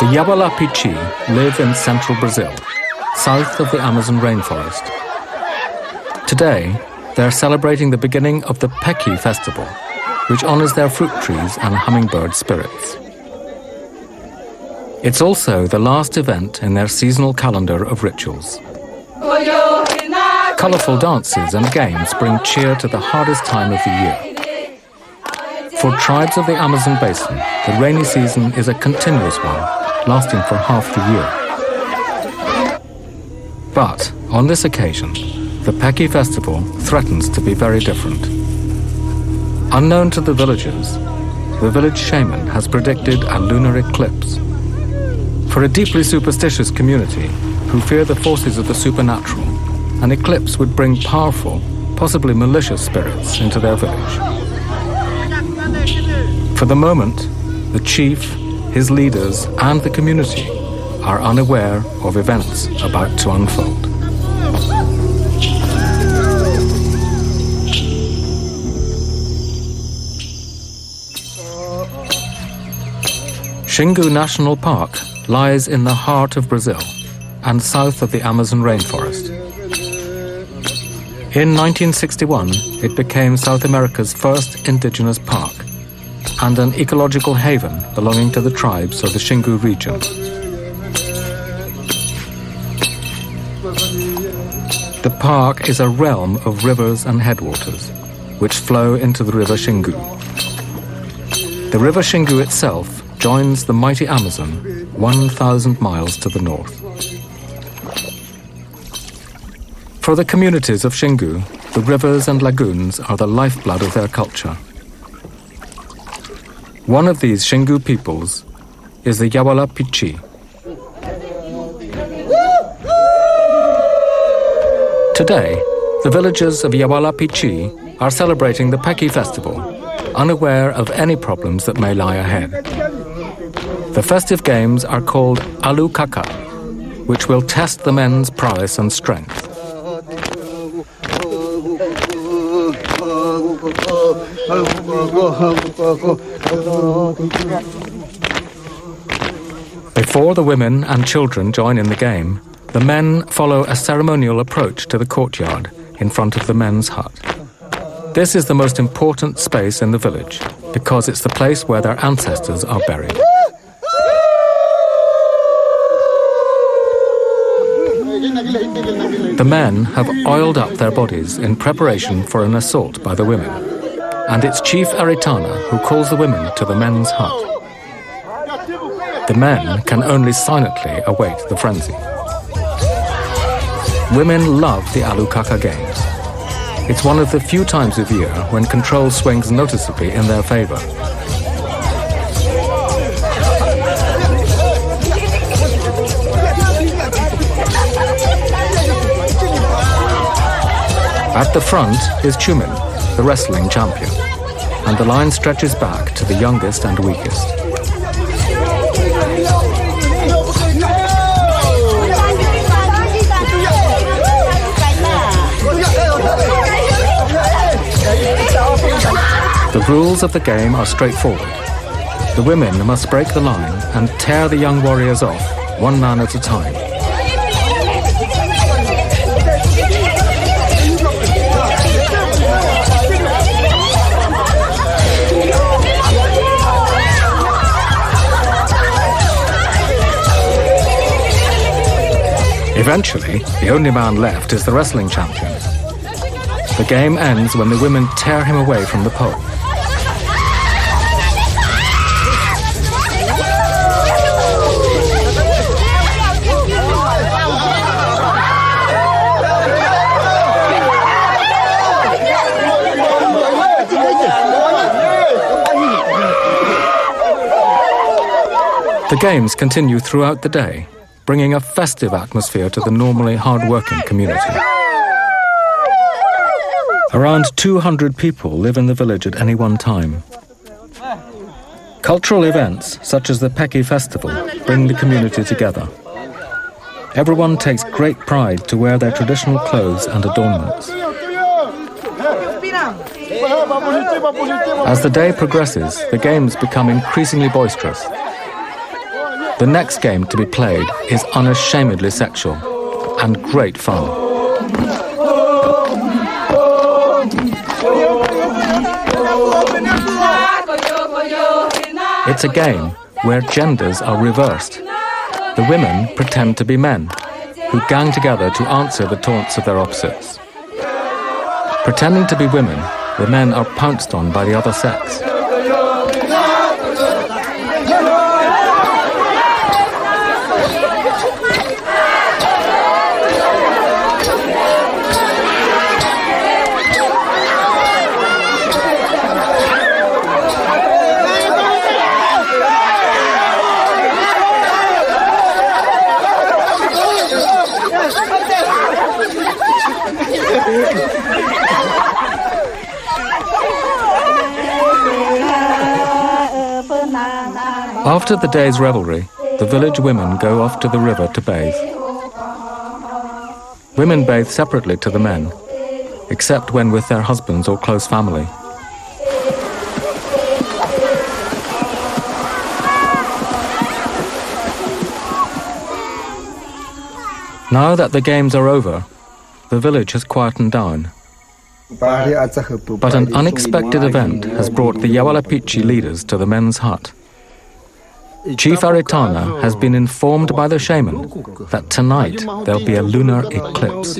The Yawalapiti live in central Brazil, south of the Amazon rainforest. Today, they're celebrating the beginning of the Peki festival, which honors their fruit trees and hummingbird spirits. It's also the last event in their seasonal calendar of rituals. Colorful dances and games bring cheer to the hardest time of the year. For tribes of the Amazon basin, the rainy season is a continuous one, lasting for half the year. But on this occasion, the Peki festival threatens to be very different. Unknown to the villagers, the village shaman has predicted a lunar eclipse. For a deeply superstitious community who fear the forces of the supernatural, an eclipse would bring powerful, possibly malicious spirits into their village. For the moment, the chief, his leaders, and the community are unaware of events about to unfold. Xingu National Park lies in the heart of Brazil and south of the Amazon rainforest. In 1961, it became South America's first indigenous park and an ecological haven belonging to the tribes of the Xingu region. The park is a realm of rivers and headwaters, which flow into the river Xingu. The river Xingu itself joins the mighty Amazon 1,000 miles to the north. For the communities of Xingu, the rivers and lagoons are the lifeblood of their culture. One of these Xingu peoples is the Yawalapiti. Today, the villagers of Yawalapiti are celebrating the Peki festival, unaware of any problems that may lie ahead. The festive games are called Alu Kaka, which will test the men's prowess and strength. Before the women and children join in the game, the men follow a ceremonial approach to the courtyard in front of the men's hut. This is the most important space in the village because it's the place where their ancestors are buried. The men have oiled up their bodies in preparation for an assault by the women, and it's Chief Aritana who calls the women to the men's hut. The men can only silently await the frenzy. Women love the Alukaka games. It's one of the few times of year when control swings noticeably in their favor. At the front is Chumin, the wrestling champion, and the line stretches back to the youngest and weakest. The rules of the game are straightforward. The women must break the line and tear the young warriors off, one man at a time. Eventually, the only man left is the wrestling champion. The game ends when the women tear him away from the pole. The games continue throughout the day, bringing a festive atmosphere to the normally hard-working community. Around 200 people live in the village at any one time. Cultural events, such as the Peki festival, bring the community together. Everyone takes great pride to wear their traditional clothes and adornments. As the day progresses, the games become increasingly boisterous. The next game to be played is unashamedly sexual and great fun. It's a game where genders are reversed. The women pretend to be men, who gang together to answer the taunts of their opposites. Pretending to be women, the men are pounced on by the other sex. After the day's revelry, the village women go off to the river to bathe. Women bathe separately to the men, except when with their husbands or close family. Now that the games are over, the village has quietened down. But an unexpected event has brought the Yawalapiti leaders to the men's hut. Chief Aritana has been informed by the shaman that tonight there'll be a lunar eclipse.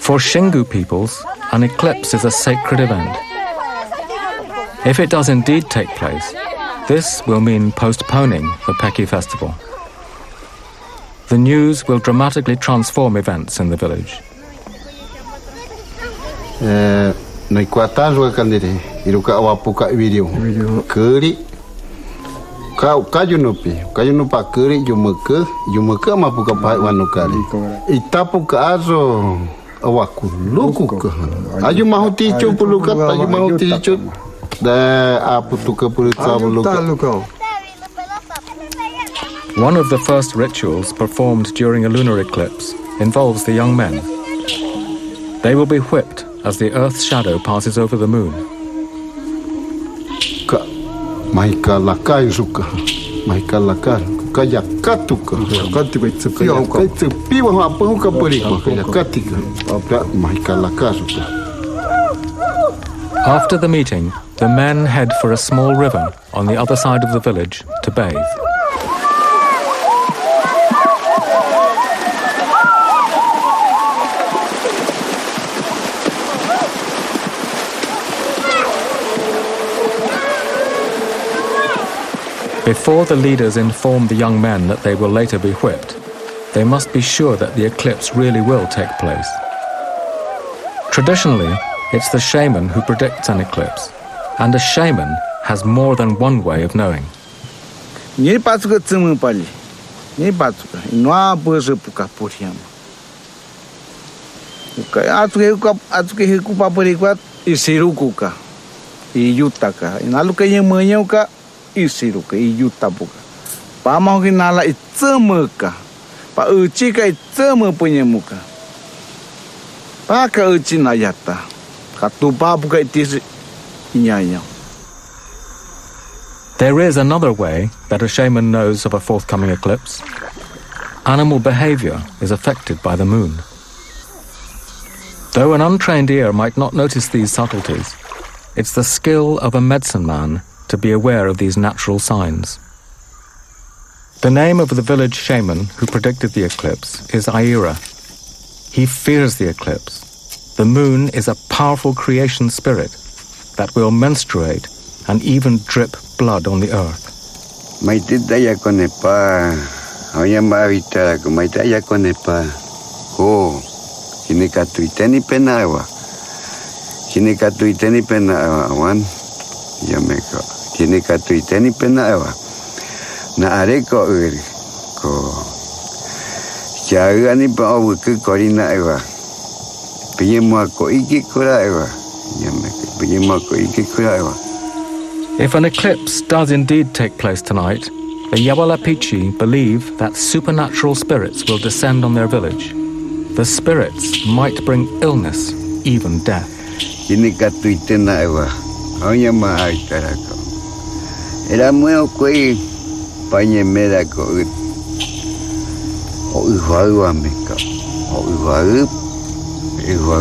For Xingu peoples, an eclipse is a sacred event. If it does indeed take place, this will mean postponing the Peki festival. The news will dramatically transform events in the village. Noi quattro candidati, iruka awapuka video. Keri, kau kayunupa keri jumaka mapuka pai wanukali. Itapuka azo awaku luku. Aju mahuti chupuluka, aju mahuti chup. Da aputuka pulitsabuluka. One of the first rituals performed during a lunar eclipse involves the young men. They will be whipped as the Earth's shadow passes over the moon. Maika lakai zuka, maika lakai, kaya katuka, katuka piwa hapuka puriko, kaya katika, maika lakazuka. After the meeting, the men head for a small river on the other side of the village to bathe. Before the leaders inform the young men that they will later be whipped, they must be sure that the eclipse really will take place. Traditionally, it's the shaman who predicts an eclipse, and a shaman has more than one way of knowing. Isiruka iyutapuka pamahinala itsemuka pa uchika itsemu punyemuka paka uchina yata katupapuka itis inyanya. There is another way that a shaman knows of a forthcoming eclipse. Animal behavior is affected by the moon. Though an untrained ear might not notice these subtleties, it's the skill of a medicine man to be aware of these natural signs. The name of the village shaman who predicted the eclipse is Aira. He fears the eclipse. The moon is a powerful creation spirit that will menstruate and even drip blood on the earth. Tiene katuiteni penawa na areko ko chagani pa obuku korina ewa piyemo ko iki kura ewa piyemo ko iki kura ewa. If an eclipse does indeed take place tonight, the Yawalapiti believe that supernatural spirits will descend on their village. The spirits might bring illness, even death. Tiene katuitena ewa oyama aitarako Era muito coi painha mera co o uau amiga o uau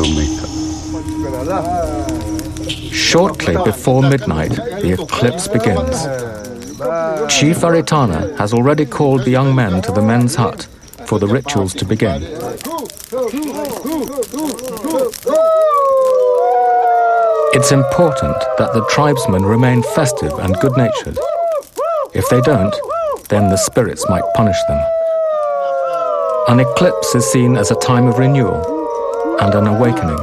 amiga. Shortly before midnight, the eclipse begins. Chief Aritana has already called the young men to the men's hut for the rituals to begin. It's important that the tribesmen remain festive and good-natured. If they don't, then the spirits might punish them. An eclipse is seen as a time of renewal and an awakening.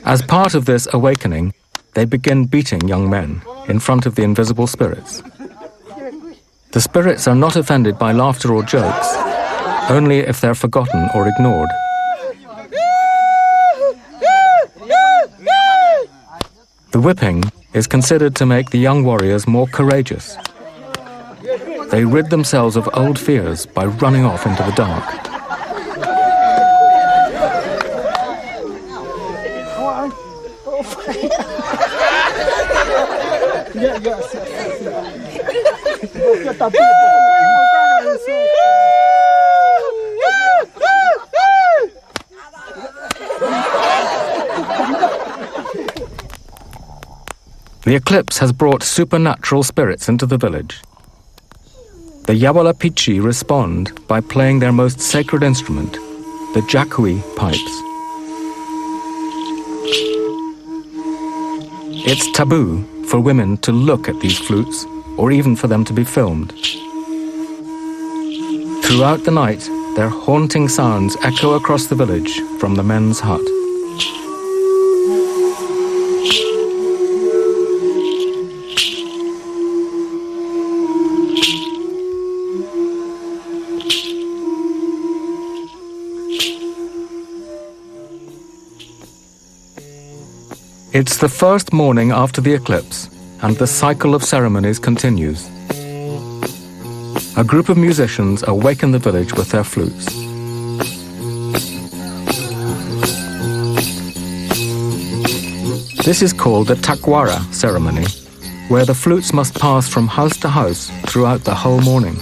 As part of this awakening, they begin beating young men in front of the invisible spirits. The spirits are not offended by laughter or jokes, only if they're forgotten or ignored. The whipping is considered to make the young warriors more courageous. They rid themselves of old fears by running off into the dark. The eclipse has brought supernatural spirits into the village. The Yawalapiti respond by playing their most sacred instrument, the jacui pipes. It's taboo for women to look at these flutes or even for them to be filmed. Throughout the night, their haunting sounds echo across the village from the men's hut. It's the first morning after the eclipse, and the cycle of ceremonies continues. A group of musicians awaken the village with their flutes. This is called the takwara ceremony, where the flutes must pass from house to house throughout the whole morning.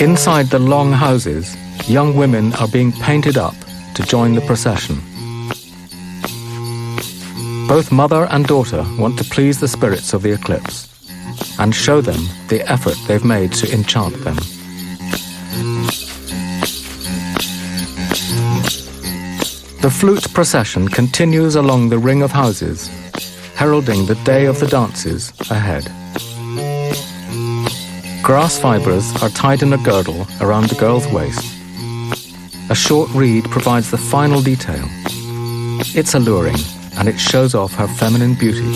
Inside the long houses, young women are being painted up to join the procession. Both mother and daughter want to please the spirits of the eclipse and show them the effort they've made to enchant them. The flute procession continues along the ring of houses, heralding the day of the dances ahead. Grass fibres are tied in a girdle around the girl's waist. A short reed provides the final detail. It's alluring, and it shows off her feminine beauty.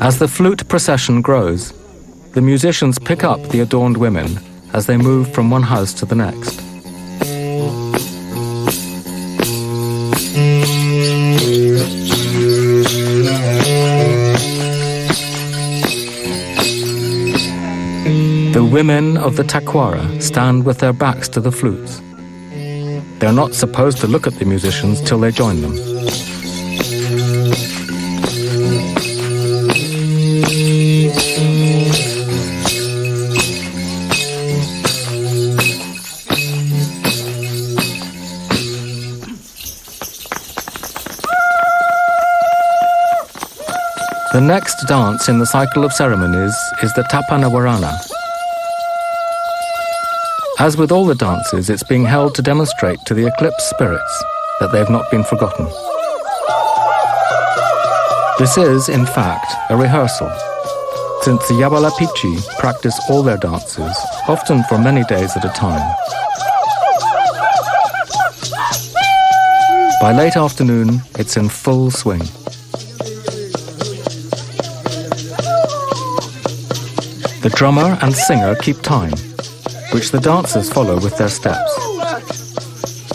As the flute procession grows, the musicians pick up the adorned women as they move from one house to the next. The women of the takwara stand with their backs to the flutes. They're not supposed to look at the musicians till they join them. The next dance in the cycle of ceremonies is the tapanawarana. As with all the dances, it's being held to demonstrate to the eclipse spirits that they have not been forgotten. This is, in fact, a rehearsal, since the Yawalapiti practice all their dances, often for many days at a time. By late afternoon, it's in full swing. The drummer and singer keep time, which the dancers follow with their steps.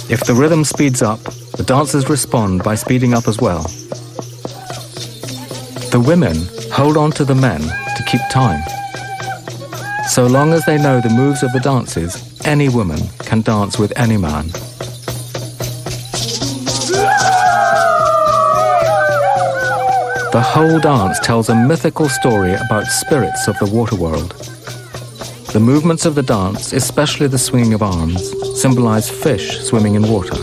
If the rhythm speeds up, the dancers respond by speeding up as well. The women hold on to the men to keep time. So long as they know the moves of the dances, any woman can dance with any man. The whole dance tells a mythical story about spirits of the water world. The movements of the dance, especially the swinging of arms, symbolize fish swimming in water.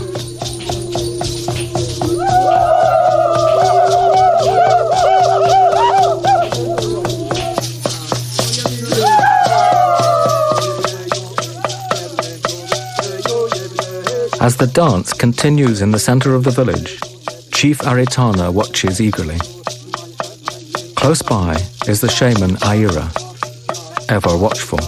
As the dance continues in the center of the village, Chief Aritana watches eagerly. Close by is the shaman Aira, ever watchful.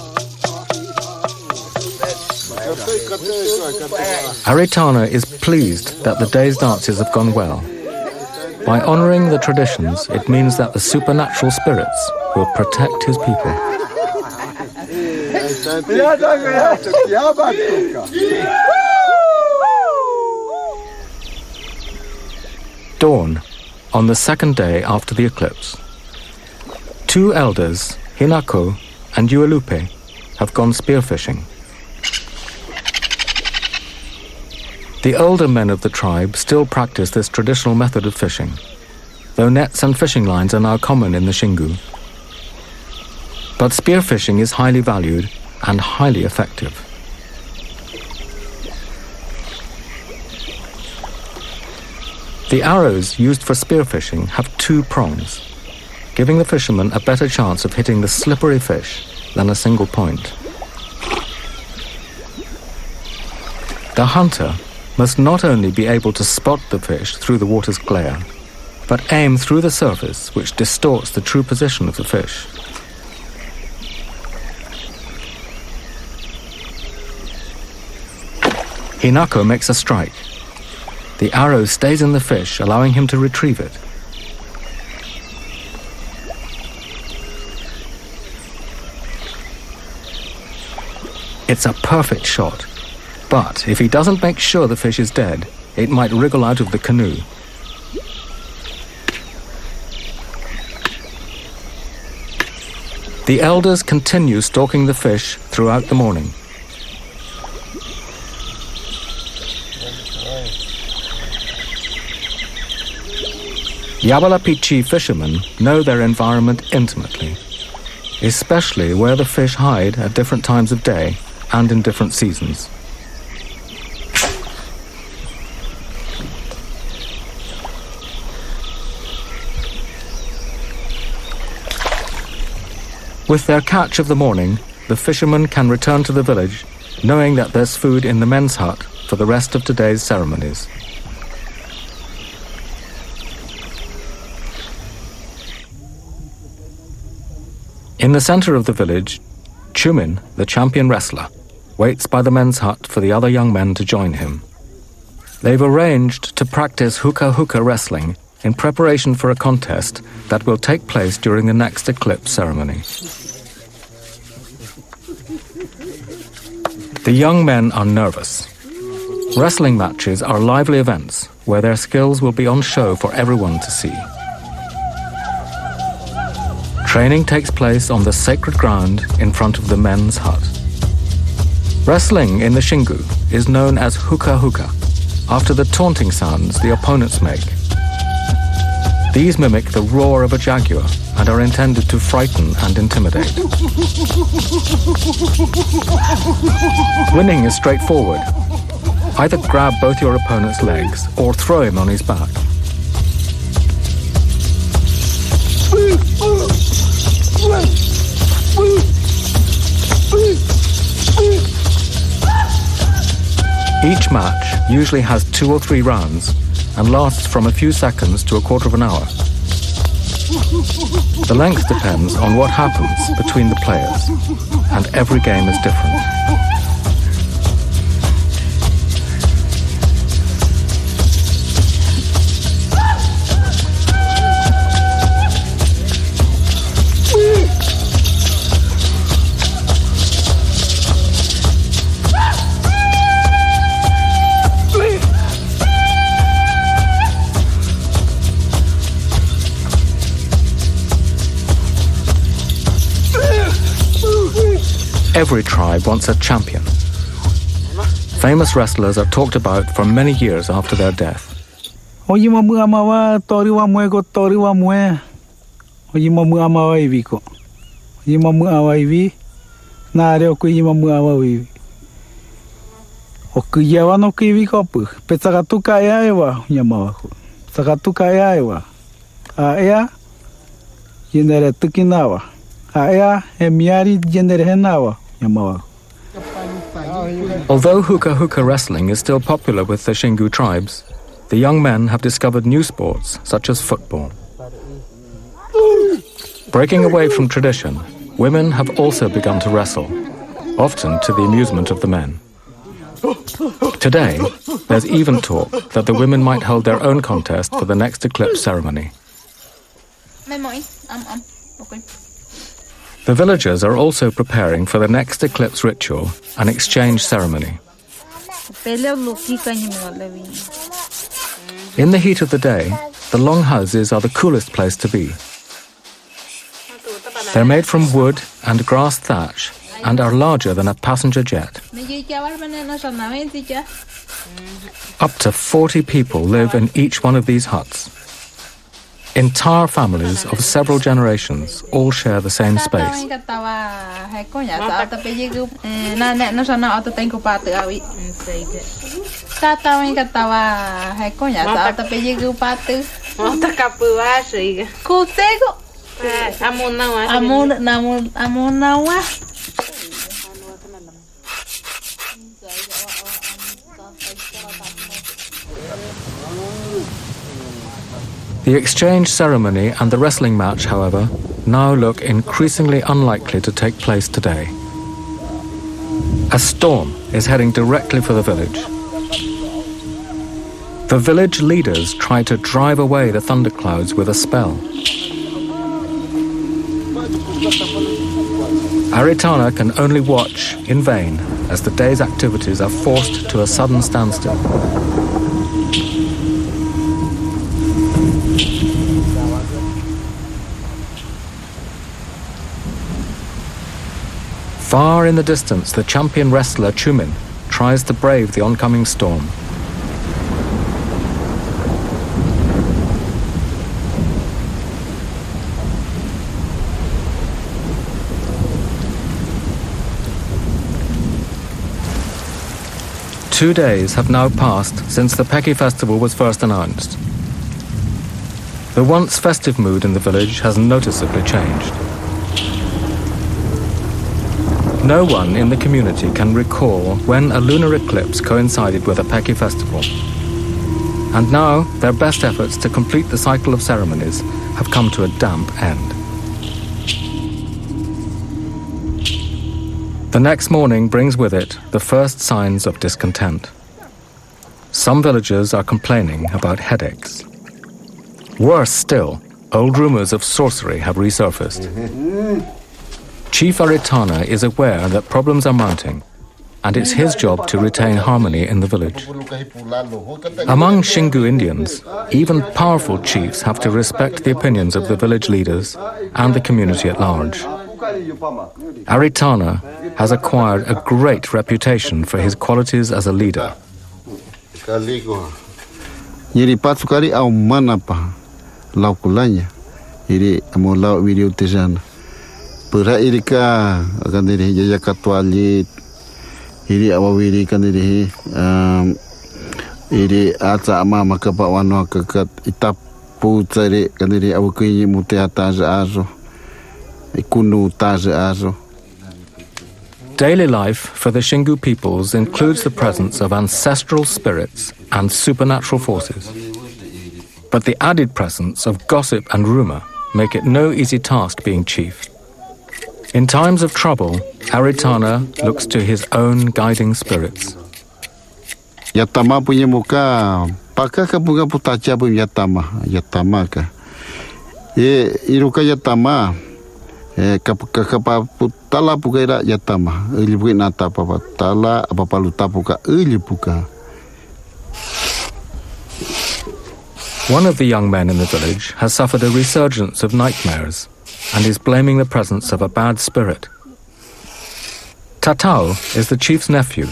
Aritana is pleased that the day's dances have gone well. By honoring the traditions, it means that the supernatural spirits will protect his people. Dawn, on the second day after the eclipse. Two elders, Hinako and Yawalapiti, have gone spearfishing. The older men of the tribe still practice this traditional method of fishing, though nets and fishing lines are now common in the Xingu. But spearfishing is highly valued and highly effective. The arrows used for spearfishing have two prongs, giving the fisherman a better chance of hitting the slippery fish than a single point. The hunter must not only be able to spot the fish through the water's glare, but aim through the surface, which distorts the true position of the fish. Hinako makes a strike. The arrow stays in the fish, allowing him to retrieve it. It's a perfect shot, but if he doesn't make sure the fish is dead, it might wriggle out of the canoe. The elders continue stalking the fish throughout the morning. Yawalapiti fishermen know their environment intimately, especially where the fish hide at different times of day and in different seasons. With their catch of the morning, the fishermen can return to the village, knowing that there's food in the men's hut for the rest of today's ceremonies. In the center of the village, Chumin, the champion wrestler, waits by the men's hut for the other young men to join him. They've arranged to practice hookah wrestling in preparation for a contest that will take place during the next eclipse ceremony. The young men are nervous. Wrestling matches are lively events where their skills will be on show for everyone to see. Training takes place on the sacred ground in front of the men's hut. Wrestling in the Xingu is known as hookah, after the taunting sounds the opponents make. These mimic the roar of a jaguar and are intended to frighten and intimidate. Winning is straightforward. Either grab both your opponent's legs or throw him on his back. Each match usually has 2 or 3 rounds and lasts from a few seconds to a quarter of an hour. The length depends on what happens between the players, and every game is different. Every tribe wants a champion. Famous wrestlers are talked about for many years after their death. Although hookah wrestling is still popular with the Xingu tribes, the young men have discovered new sports such as football. Breaking away from tradition, women have also begun to wrestle, often to the amusement of the men. Today, there's even talk that the women might hold their own contest for the next eclipse ceremony. The villagers are also preparing for the next eclipse ritual, an exchange ceremony. In the heat of the day, the longhouses are the coolest place to be. They're made from wood and grass thatch and are larger than a passenger jet. Up to 40 people live in each one of these huts. Entire families of several generations all share the same space. The exchange ceremony and the wrestling match, however, now look increasingly unlikely to take place today. A storm is heading directly for the village. The village leaders try to drive away the thunderclouds with a spell. Aritana can only watch in vain as the day's activities are forced to a sudden standstill. Far in the distance, the champion wrestler Chumin tries to brave the oncoming storm. Two days have now passed since the Peki festival was first announced. The once festive mood in the village has noticeably changed. No one in the community can recall when a lunar eclipse coincided with a Peki festival. And now, their best efforts to complete the cycle of ceremonies have come to a damp end. The next morning brings with it the first signs of discontent. Some villagers are complaining about headaches. Worse still, old rumors of sorcery have resurfaced. Chief Aritana is aware that problems are mounting, and it's his job to retain harmony in the village. Among Xingu Indians, even powerful chiefs have to respect the opinions of the village leaders and the community at large. Aritana has acquired a great reputation for his qualities as a leader. Pura irika akan diri jaya katwalit iri awawiri kan diri iri aca ama makapa wano kakat itapu tsare kan diri awakui mute ataja azo ikunu taja azo. Daily life for the Xingu peoples includes the presence of ancestral spirits and supernatural forces. But the added presence of gossip and rumor make it no easy task being chief. In times of trouble, Aritana looks to his own guiding spirits. Yatama punya muka, pakaka punya putaca punya yatama ka. Iruka yatama, kapapa putala pukaira yatama. Ili pukai nata papa tala apa paluta puka ili puka. One of the young men in the village has suffered a resurgence of nightmares and is blaming the presence of a bad spirit. Tatao is the chief's nephew,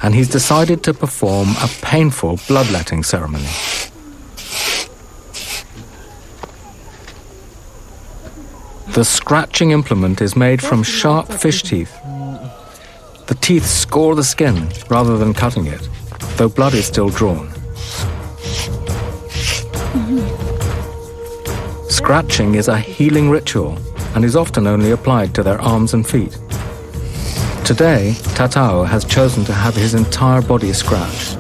and he's decided to perform a painful bloodletting ceremony. The scratching implement is made from sharp fish teeth. The teeth score the skin rather than cutting it, though blood is still drawn. Scratching is a healing ritual and is often only applied to their arms and feet. Today, Tatao has chosen to have his entire body scratched.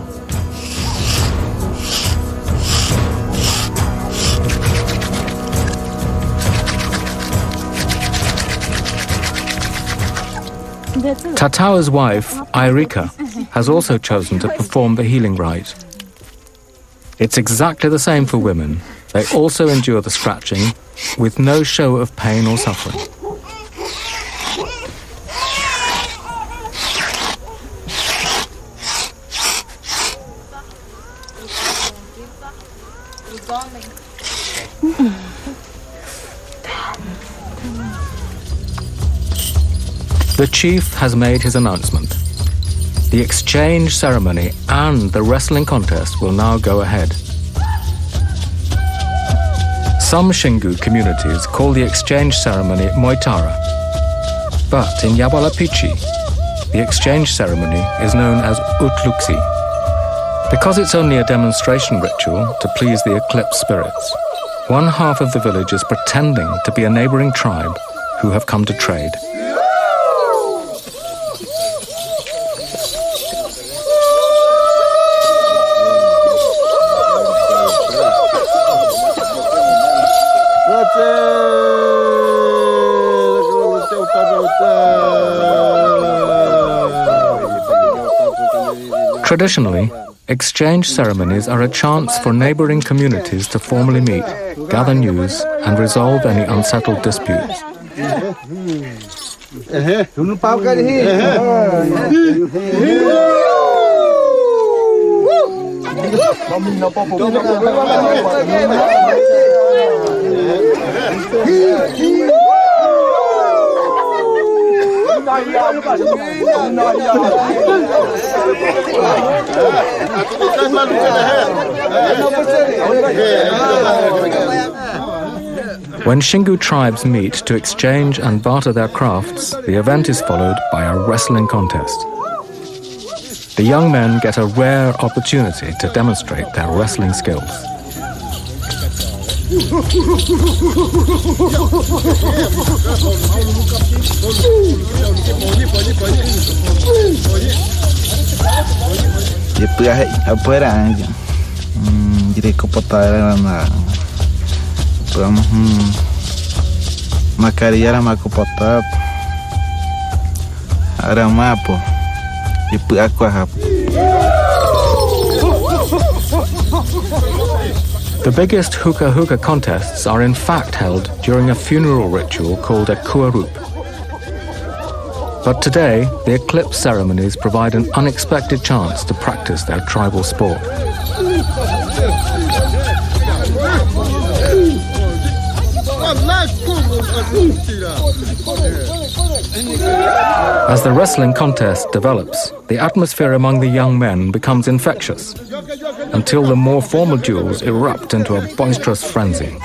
Tatao's wife, Irika, has also chosen to perform the healing rite. It's exactly the same for women. They also endure the scratching with no show of pain or suffering. The chief has made his announcement. The exchange ceremony and the wrestling contest will now go ahead. Some Xingu communities call the exchange ceremony Moitara, but in Yawalapiti, the exchange ceremony is known as Utluxi. Because it's only a demonstration ritual to please the eclipse spirits, one half of the village is pretending to be a neighboring tribe who have come to trade. Traditionally, exchange ceremonies are a chance for neighboring communities to formally meet, gather news, and resolve any unsettled disputes. When Xingu tribes meet to exchange and barter their crafts, the event is followed by a wrestling contest. The young men get a rare opportunity to demonstrate their wrestling skills. The biggest hookah contests are in fact held during a funeral ritual called a kuarup. But today, the eclipse ceremonies provide an unexpected chance to practice their tribal sport. As the wrestling contest develops, the atmosphere among the young men becomes infectious, until the more formal duels erupt into a boisterous frenzy.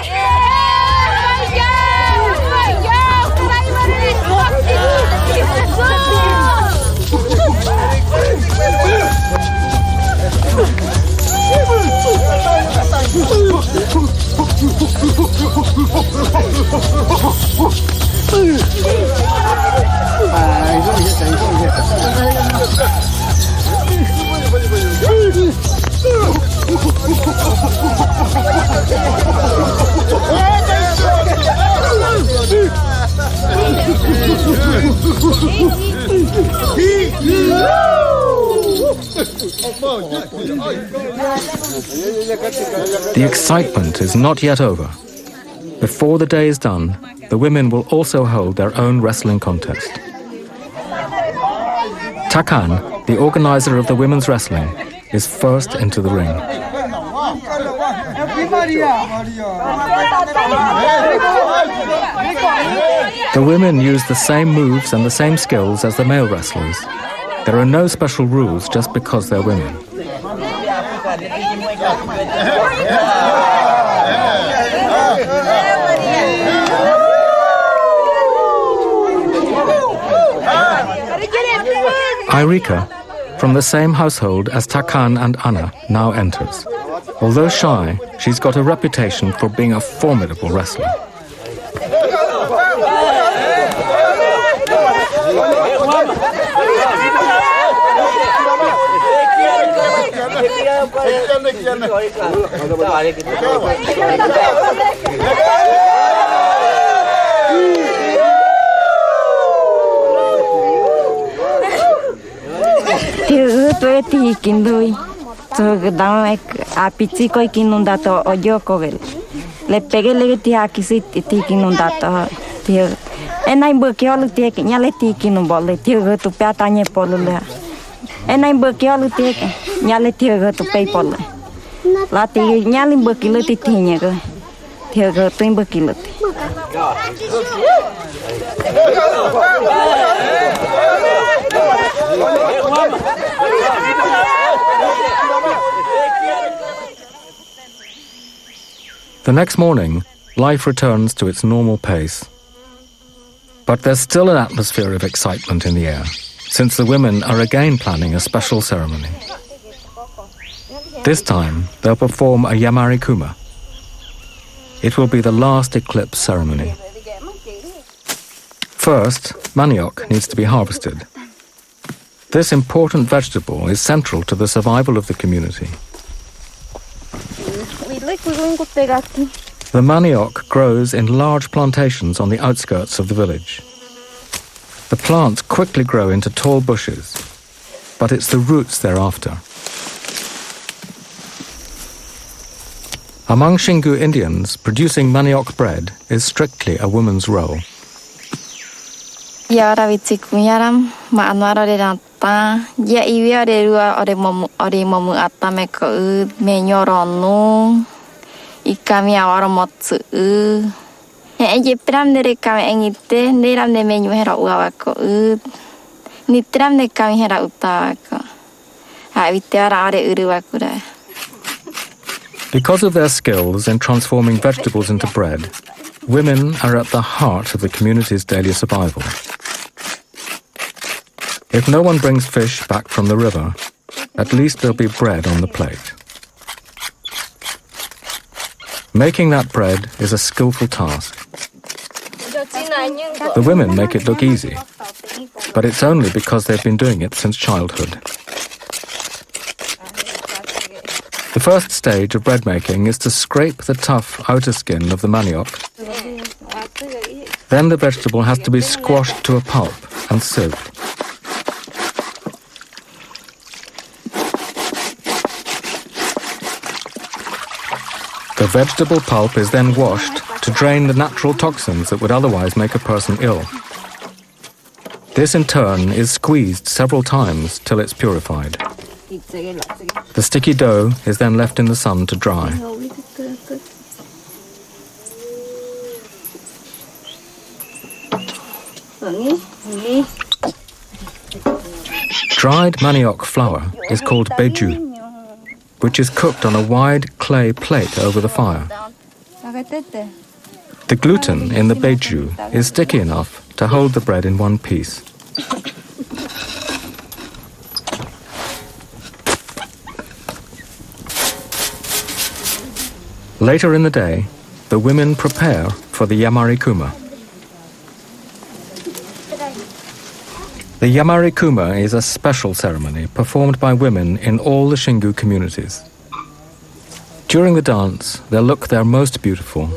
The excitement is not yet over. Before the day is done, the women will also hold their own wrestling contest. Takan, the organizer of the women's wrestling, is first into the ring. The women use the same moves and the same skills as the male wrestlers. There are no special rules just because they're women. Irika, from the same household as Takan and Anna, now enters. Although shy, she's got a reputation for being a formidable wrestler. Tôi thì kinh đôi, tôi đang apiti coi kinh nông đát ở chỗ coi, lấy bể lấy thì akisi thì kinh nông đát thì anh ấy bữa kia lúc thì nhà lấy thì kinh nông bỏ lấy thì cái tụ bè tanya bỏ lấy, anh ấy bữa kia lúc thì nhà lấy thì cái tụ bè bỏ lấy, là thì nhà lấy bữa kia lúc thì nhà cái thì cái tụi bữa kia lúc. The next morning, life returns to its normal pace. But there's still an atmosphere of excitement in the air, since the women are again planning a special ceremony. This time, they'll perform a yamarikuma. It will be the last eclipse ceremony. First, manioc needs to be harvested. This important vegetable is central to the survival of the community. The manioc grows in large plantations on the outskirts of the village. The plants quickly grow into tall bushes, but it's the roots they're after. Among Xingu Indians, producing manioc bread is strictly a woman's role. Yawalapiti kunyaram maanwaro de nata ya iwi de rua ore momu atame ko menyoronu ikami awaro motsu je pram de kami engite neram de menyu hera uwa ko nitram de kami hera utawa ko ha vitara are uruwa kura. Because of their skills in transforming vegetables into bread, women are at the heart of the community's daily survival. If no one brings fish back from the river, at least there'll be bread on the plate. Making that bread is a skillful task. The women make it look easy, but it's only because they've been doing it since childhood. The first stage of bread making is to scrape the tough outer skin of the manioc. Then the vegetable has to be squashed to a pulp and sieved. The vegetable pulp is then washed to drain the natural toxins that would otherwise make a person ill. This in turn is squeezed several times till it's purified. The sticky dough is then left in the sun to dry. Dried manioc flour is called beju, which is cooked on a wide clay plate over the fire. The gluten in the beju is sticky enough to hold the bread in one piece. Later in the day, the women prepare for the yamarikuma. The yamarikuma is a special ceremony performed by women in all the Xingu communities. During the dance, they'll look their most beautiful,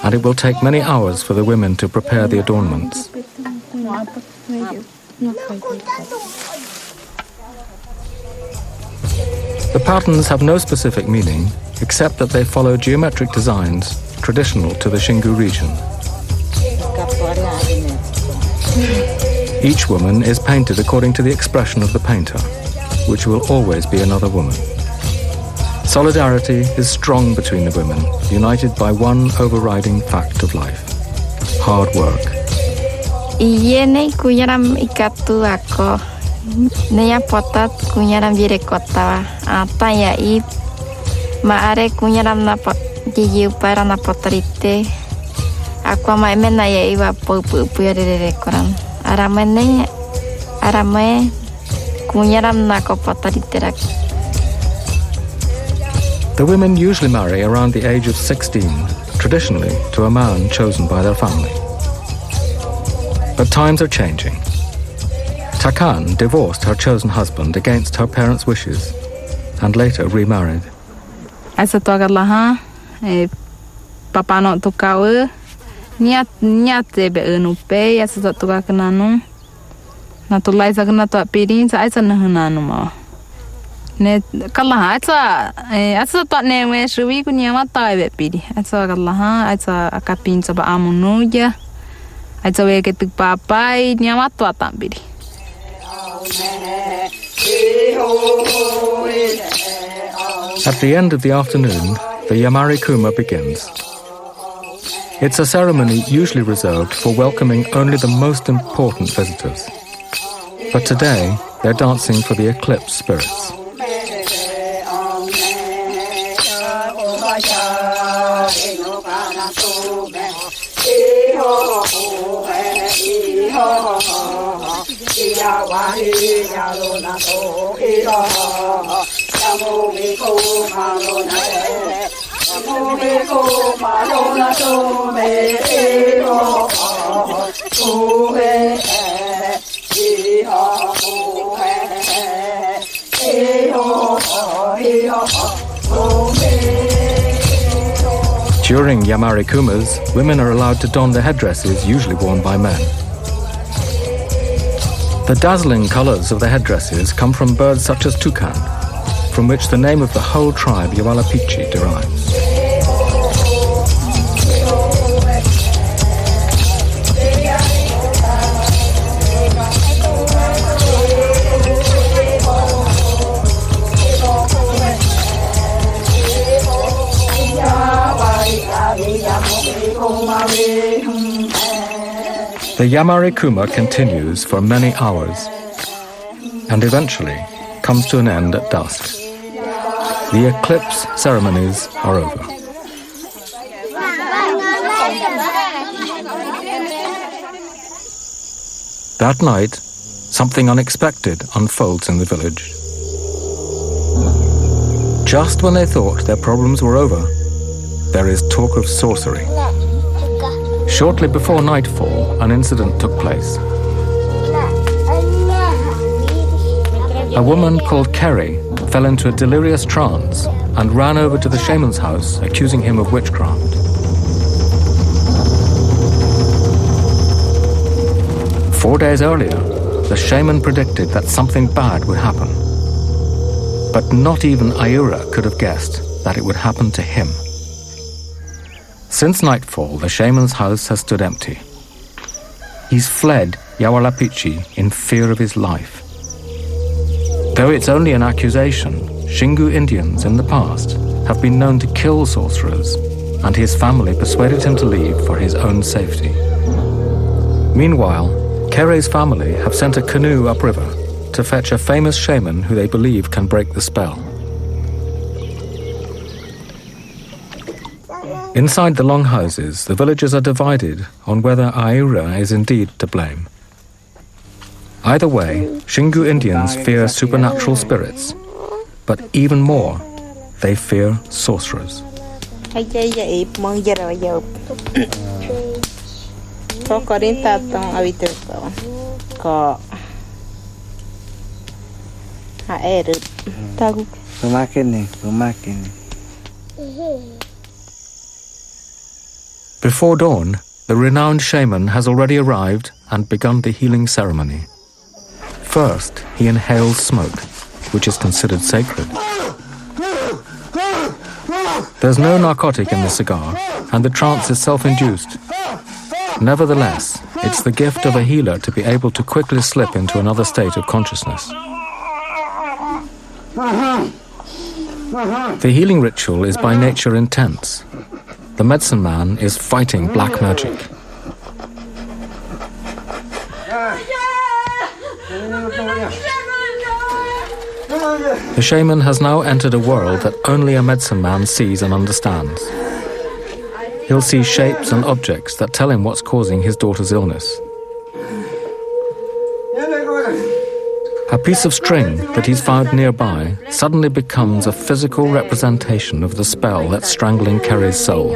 and it will take many hours for the women to prepare the adornments. The patterns have no specific meaning, except that they follow geometric designs traditional to the Xingu region. Each woman is painted according to the expression of the painter, which will always be another woman. Solidarity is strong between the women, united by one overriding fact of life: hard work. Iene kuyaram ikatu ako. Neya potat kunyaram jire kota. Ata ya I maare kunyaram na pot jiu para na potarite. Aku ma mena ya iwa popu ya re koran. Arame kunyaram na ko potarite rak. The women usually marry around the age of 16, traditionally to a man chosen by their family. But times are changing. Takan divorced her chosen husband against her parents' wishes and later remarried. Asa to agalaha papa no to kawe niat be unupe asa to kananu na to lai sagna to pirin sa asa na hananu ma ne kalaha asa to ne we shwi kunya mata be piri asa agalaha asa akapin sa ba amunuja asa we ke tu papai nyama to atambiri. At the end of the afternoon, the Yamari Kuma begins. It's a ceremony usually reserved for welcoming only the most important visitors. But today, they're dancing for the eclipse spirits. During Yamari Kumas, women are allowed to don the headdresses usually worn by men. The dazzling colors of the headdresses come from birds such as toucan, from which the name of the whole tribe Yawalapiti derives. The Yamari Kuma continues for many hours and eventually comes to an end at dusk. The eclipse ceremonies are over. That night, something unexpected unfolds in the village. Just when they thought their problems were over, there is talk of sorcery. Shortly before nightfall, an incident took place. A woman called Kerry fell into a delirious trance and ran over to the shaman's house, accusing him of witchcraft. 4 days earlier, the shaman predicted that something bad would happen. But not even Ayura could have guessed that it would happen to him. Since nightfall, the shaman's house has stood empty. He's fled Yawalapiti in fear of his life. Though it's only an accusation, Xingu Indians in the past have been known to kill sorcerers, and his family persuaded him to leave for his own safety. Meanwhile, Kere's family have sent a canoe upriver to fetch a famous shaman who they believe can break the spell. Inside the long houses, the villagers are divided on whether Ayura is indeed to blame. Either way, Xingu Indians fear supernatural spirits, but even more, they fear sorcerers. Before dawn, the renowned shaman has already arrived and begun the healing ceremony. First, he inhales smoke, which is considered sacred. There's no narcotic in the cigar, and the trance is self-induced. Nevertheless, it's the gift of a healer to be able to quickly slip into another state of consciousness. The healing ritual is by nature intense. The medicine man is fighting black magic. The shaman has now entered a world that only a medicine man sees and understands. He'll see shapes and objects that tell him what's causing his daughter's illness. A piece of string that he's found nearby suddenly becomes a physical representation of the spell that's strangling Kerry's soul.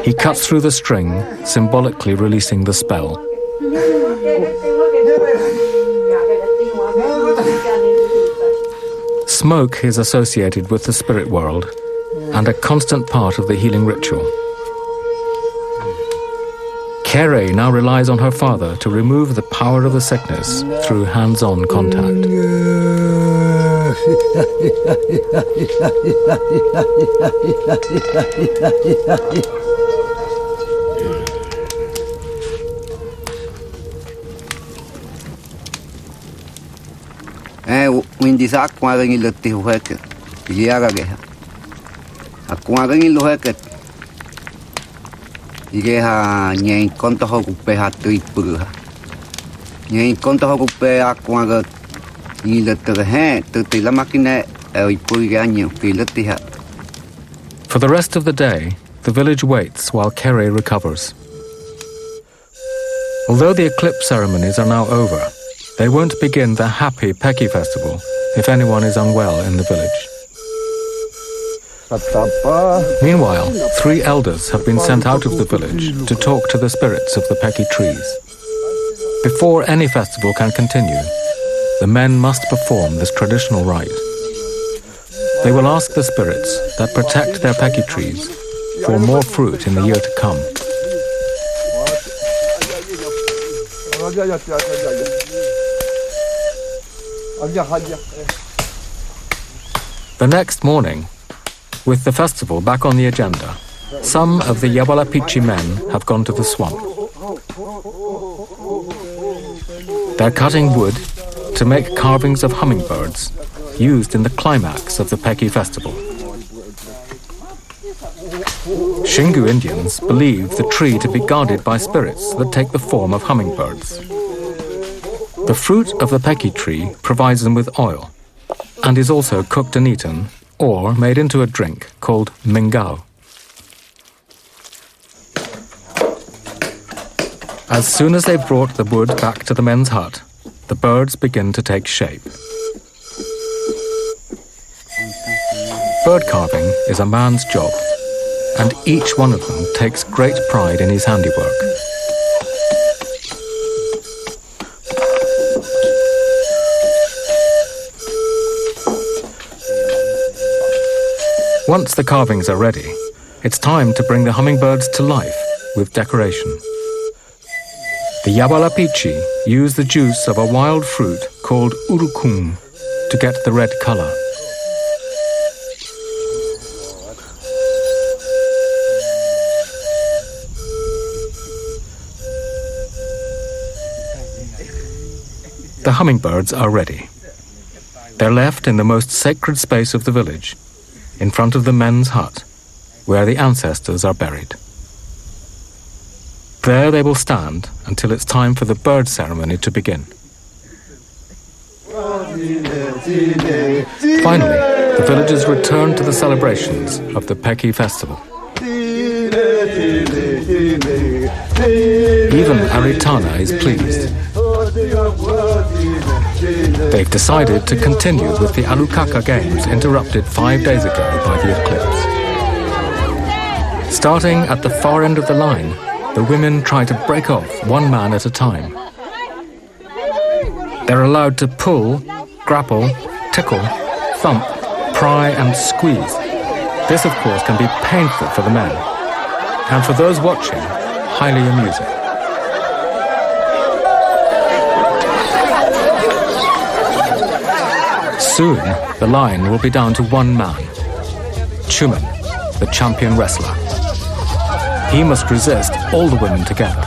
He cuts through the string, symbolically releasing the spell. Smoke is associated with the spirit world and a constant part of the healing ritual. Kere now relies on her father to remove the power of the sickness through hands-on contact. Quindi sa quando il lotti hueke, iara geha. A quando il hueke, igeha nyen konto hokupe ha tuipurha. Nyen konto hokupe a quando il lotti he, tutti la macchina e ipurganyo che lotti ha. For the rest of the day, the village waits while Kere recovers. Although the eclipse ceremonies are now over, they won't begin the happy Peki festival if anyone is unwell in the village. Meanwhile, 3 elders have been sent out of the village to talk to the spirits of the Peki trees. Before any festival can continue, the men must perform this traditional rite. They will ask the spirits that protect their Peki trees for more fruit in the year to come. The next morning, with the festival back on the agenda, some of the Yawalapiti men have gone to the swamp. They're cutting wood to make carvings of hummingbirds used in the climax of the Peki festival. Xingu Indians believe the tree to be guarded by spirits that take the form of hummingbirds. The fruit of the Peki tree provides them with oil and is also cooked and eaten or made into a drink called mingao. As soon as they've brought the wood back to the men's hut, the birds begin to take shape. Bird carving is a man's job, and each one of them takes great pride in his handiwork. Once the carvings are ready, it's time to bring the hummingbirds to life with decoration. The Yawalapiti use the juice of a wild fruit called urukum to get the red color. The hummingbirds are ready. They're left in the most sacred space of the village, in front of the men's hut, where the ancestors are buried. There they will stand until it's time for the bird ceremony to begin. Finally, the villagers return to the celebrations of the Peki festival. Even Aritana is pleased. They've decided to continue with the Alukaka Games interrupted 5 days ago by the eclipse. Starting at the far end of the line, the women try to break off one man at a time. They're allowed to pull, grapple, tickle, thump, pry and squeeze. This, of course, can be painful for the men, and for those watching, highly amusing. Soon, the line will be down to one man, Chuman, the champion wrestler. He must resist all the women together.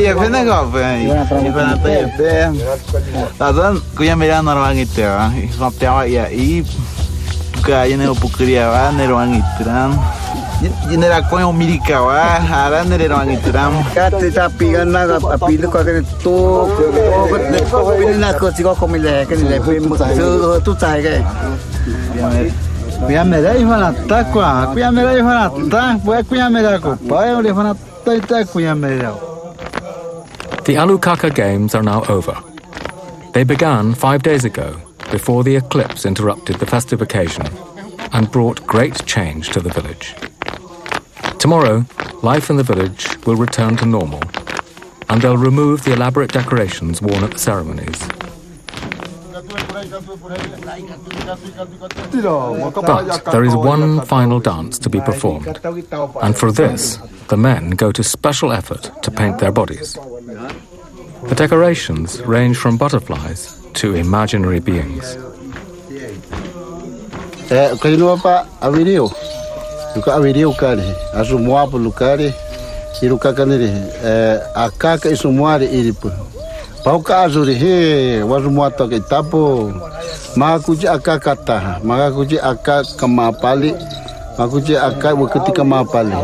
ya pena kau pen. Ipana tu ya pen. Tadan kuya mera normal gitu ya. Sampai awak ya i. Buka ya nego pukeria wa neruang itram. Jenera ko yung mítica wa. Hara neruang itram. Kati tapi kan na api itu kau kena tu. Ini nak kau sih kau komile kan le. Tu cai ke. Kuya mera ifana takwa. Kuya mera ifana tak. Kuya mera ko. Pai oleh ifana tak kuya mera. The Alukaka Games are now over. They began 5 days ago, before the eclipse interrupted the festive occasion and brought great change to the village. Tomorrow, life in the village will return to normal, and they'll remove the elaborate decorations worn at the ceremonies. But there is one final dance to be performed, and for this, the men go to special effort to paint their bodies. The decorations range from butterflies to imaginary beings. Kaino pa avirio. Luka avirio kare. Asumwa pu lukare. Iruka kanere. Akaka isumware iripu. Pauka azuri he wasumwa to ke tapo. Makuji akakata. Makakuji akakamapali. Makuji akawakati kamapali.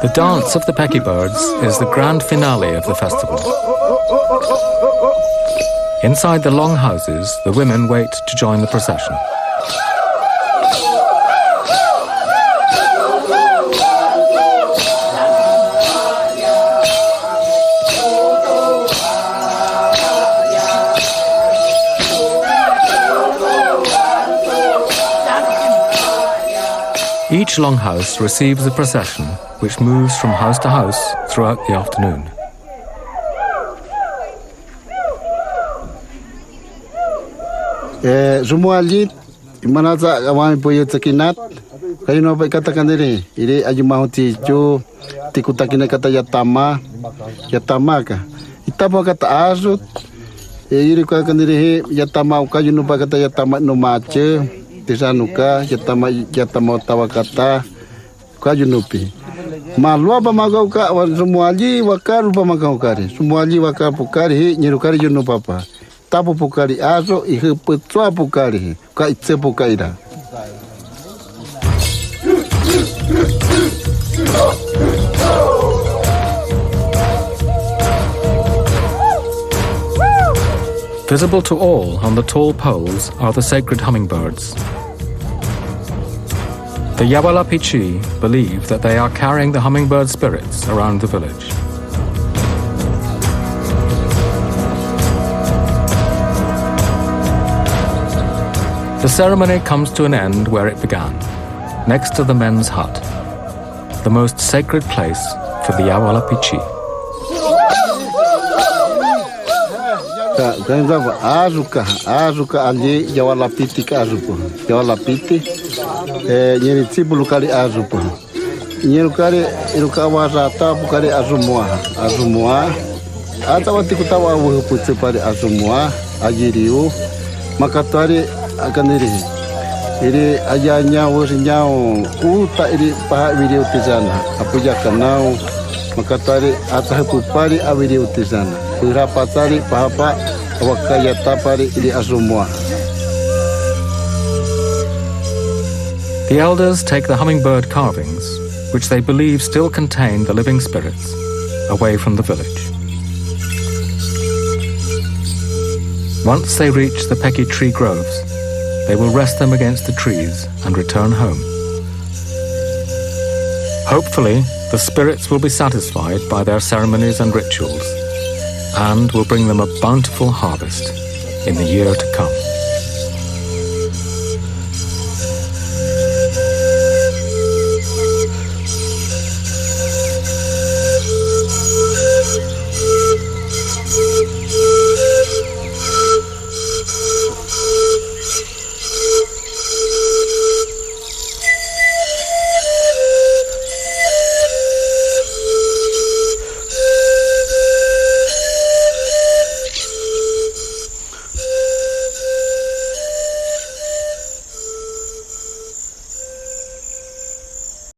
The dance of the Pecky Birds is the grand finale of the festival. Inside the long houses, the women wait to join the procession. Each longhouse receives a procession which moves from house to house throughout the afternoon. Semua alit mana tak kawan punya terkinat. Kayu nampak katakan diri. Ini ajumah tijo tikuta kena kata yatama kah. Kita mau kata azut. Ini katakan diri yatama kayu nampak kata yatama no mace. Tisanuka yatama tawakata kayu nupi. Malu apa magau ka semua aji wakar apa magau kari. Semua aji wakar pukari nyirukari junu papa. Tapu pukari aso ihe petua pukari ka itse pukaira. Visible to all on the tall poles are the sacred hummingbirds. The Yawalapiti believe that they are carrying the hummingbird spirits around the village. The ceremony comes to an end where it began, next to the men's hut, the most sacred place for the Yawalapiti. Azuka ali Yawalapiti ka azupo. Yawalapiti nyeri tibu lukali azupo. Nyeri lukali iruka wazata bukali azumua. Ata wati kutawa wuhuputi pari azumua ajiriu makatari akaniri. Iri ajanya wosinyao uta iri paha video tizana. Apuja kanau makatari atahapu pari a video tizana. Kurapatari pahapa wakayata pari iri azumua. The elders take the hummingbird carvings, which they believe still contain the living spirits, away from the village. Once they reach the Pecky tree groves, they will rest them against the trees and return home. Hopefully, the spirits will be satisfied by their ceremonies and rituals, and will bring them a bountiful harvest in the year to come.